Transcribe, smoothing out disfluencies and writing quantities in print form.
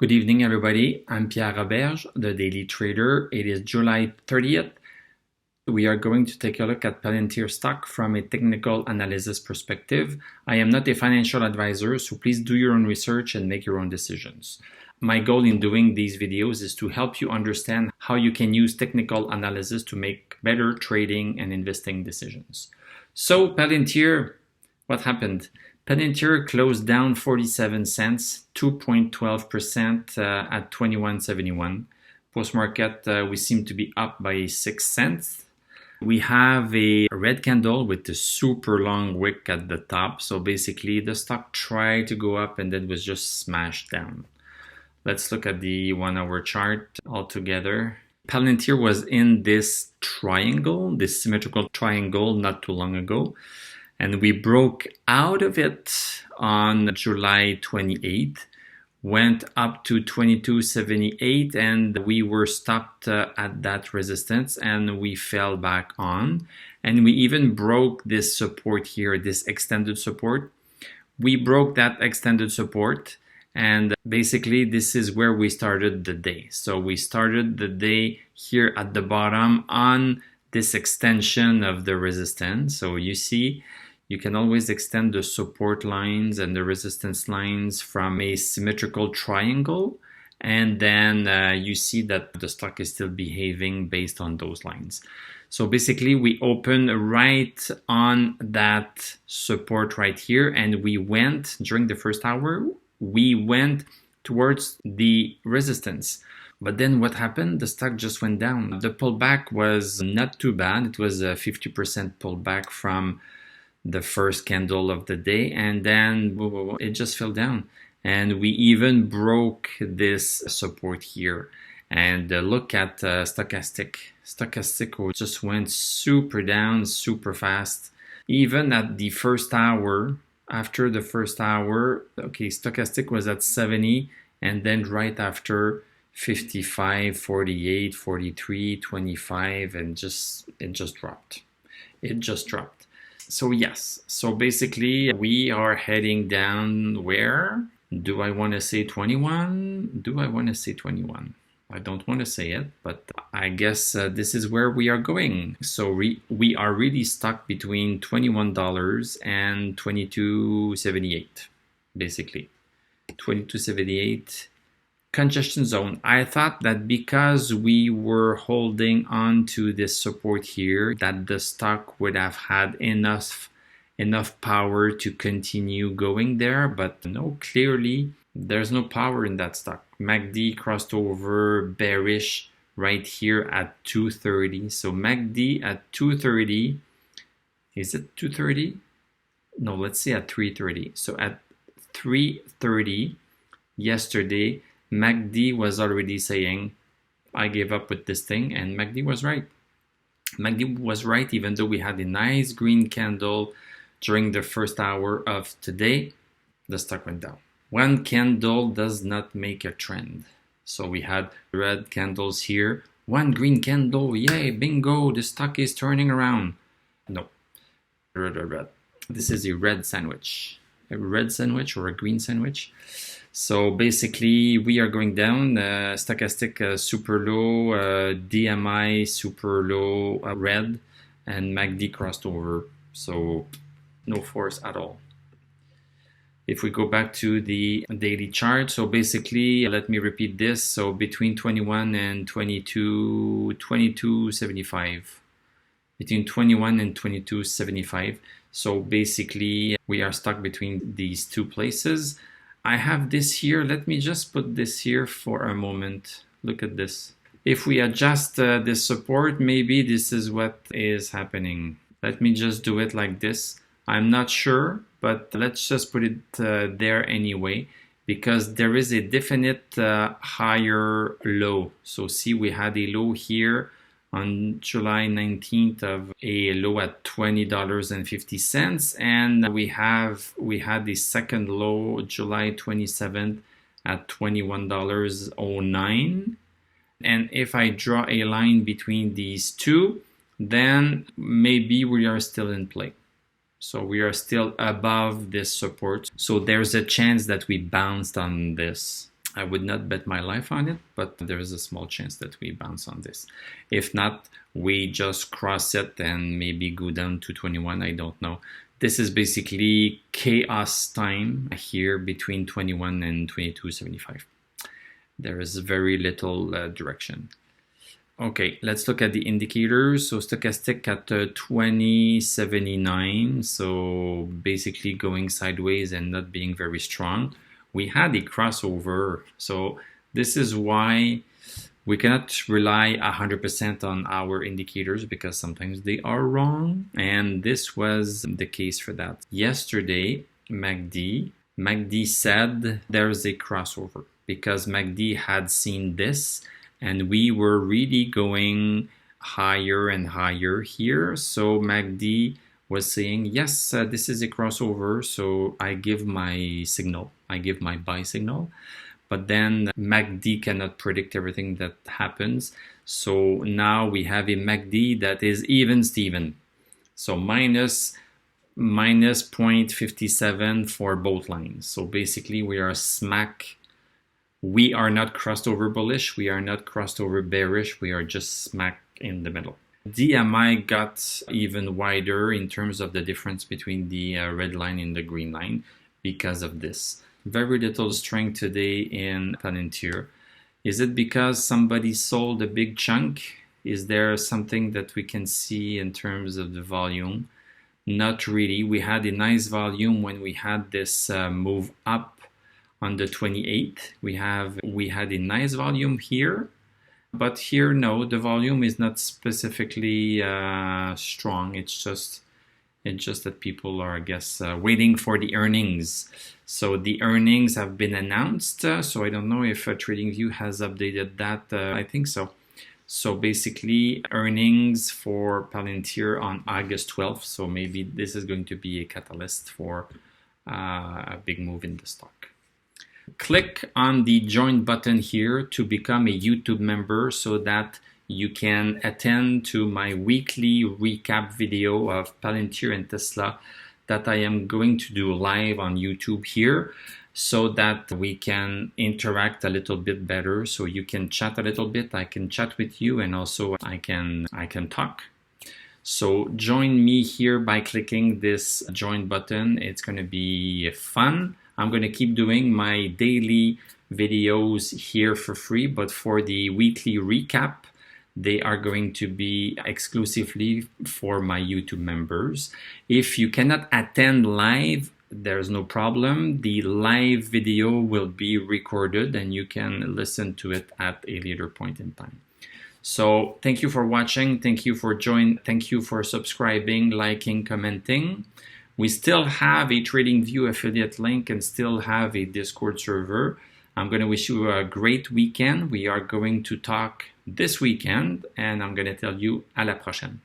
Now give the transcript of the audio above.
Good evening, everybody. I'm Pierre Roberge, the Daily Trader. It is July 30th. We are going to take a look at Palantir stock from a technical analysis perspective. I am not a financial advisor, so please do your own research and make your own decisions. My goal in doing these videos is to help you understand how you can use technical analysis to make better trading and investing decisions. So Palantir, what happened? Palantir closed down 47 cents, 2.12% at 21.71. Post-market, we seem to be up by 6 cents. We have a red candle with a super long wick at the top. So basically, the stock tried to go up and then was just smashed down. Let's look at the 1 hour chart altogether. Palantir was in this triangle, this symmetrical triangle not too long ago. And we broke out of it on July 28th, went up to 22.78, and we were stopped at that resistance and we fell back on. And we even broke this support here, this extended support. We broke that extended support, and basically this is where we started the day. So we started the day here at the bottom on this extension of the resistance. So you see, you can always extend the support lines and the resistance lines from a symmetrical triangle. And then you see that the stock is still behaving based on those lines. So basically we open right on that support right here. And we went, during the first hour, we went towards the resistance. But then what happened? The stock just went down. The pullback was not too bad. It was a 50% pullback from the first candle of the day, and then it just fell down, and we even broke this support here. And look at stochastic just went super down super fast. Even at the first hour, after the first hour, okay, stochastic was at 70, and then right after 55, 48, 43, 25, and it just dropped. So yes, so basically we are heading down where? Do I want to say 21? Do I want to say 21? I don't want to say it, but I guess this is where we are going. So we are really stuck between $21 and $22.78, basically. $22.78. Congestion zone. I thought that because we were holding on to this support here, that the stock would have had enough power to continue going there, but no, clearly there's no power in that stock. MACD crossed over bearish right here at 230. So MACD at 230, is it 230? No, let's say at 330. So at 330 yesterday, MACD was already saying, I gave up with this thing, and MACD was right. MACD was right, even though we had a nice green candle during the first hour of today, the stock went down. One candle does not make a trend. So we had red candles here, one green candle, yay, bingo, the stock is turning around. No, red. This is a red sandwich. A red sandwich or a green sandwich. So basically we are going down, stochastic super low, DMI super low, red, and MACD crossed over. So no force at all. If we go back to the daily chart, so basically, let me repeat this. So between 21 and 22.75. Between 21 and 22.75. So basically we are stuck between these two places. I have this here. Let me just put this here for a moment. Look at this. If we adjust this support, maybe this is what is happening. Let me just do it like this. I'm not sure, but let's just put it there anyway, because there is a definite higher low. So see, we had a low here on July 19th of a low at $20.50, and we had the second low July 27th at $21.09. And if I draw a line between these two, then maybe we are still in play. So we are still above this support. So there's a chance that we bounced on this. I would not bet my life on it, but there is a small chance that we bounce on this. If not, we just cross it and maybe go down to 21. I don't know. This is basically chaos time here between 21 and 22.75. There is very little direction. Okay, let's look at the indicators. So stochastic at 20.79. So basically going sideways and not being very strong. We had a crossover. So this is why we cannot rely 100% on our indicators because sometimes they are wrong. And this was the case for that. Yesterday, MACD said there's a crossover because MACD had seen this and we were really going higher and higher here. So MACD was saying, yes, this is a crossover. So I give my signal. I give my buy signal. But then MACD cannot predict everything that happens. So now we have a MACD that is even Steven. So minus 0.57 for both lines. So basically we are smack. We are not crossed over bullish. We are not crossed over bearish. We are just smack in the middle. DMI got even wider in terms of the difference between the red line and the green line because of this. Very little strength today in Palantir. Is it because somebody sold a big chunk? Is there something that we can see in terms of the volume? Not really. We had a nice volume when we had this move up on the 28th. We had a nice volume here, but here no, the volume is not specifically strong. It's just that people are, I guess, waiting for the earnings. So the earnings have been announced. So I don't know if TradingView has updated that. I think so. So basically earnings for Palantir on August 12th. So maybe this is going to be a catalyst for a big move in the stock. Click on the join button here to become a YouTube member so that you can attend to my weekly recap video of Palantir and Tesla that I am going to do live on YouTube here so that we can interact a little bit better. So you can chat a little bit, I can chat with you, and also I can talk. So join me here by clicking this join button. It's going to be fun. I'm going to keep doing my daily videos here for free, but for the weekly recap, they are going to be exclusively for my YouTube members. If you cannot attend live, there's no problem. The live video will be recorded and you can listen to it at a later point in time. So thank you for watching. Thank you for joining. Thank you for subscribing, liking, commenting. We still have a TradingView affiliate link and still have a Discord server. I'm going to wish you a great weekend. We are going to talk this weekend and I'm going to tell you à la prochaine.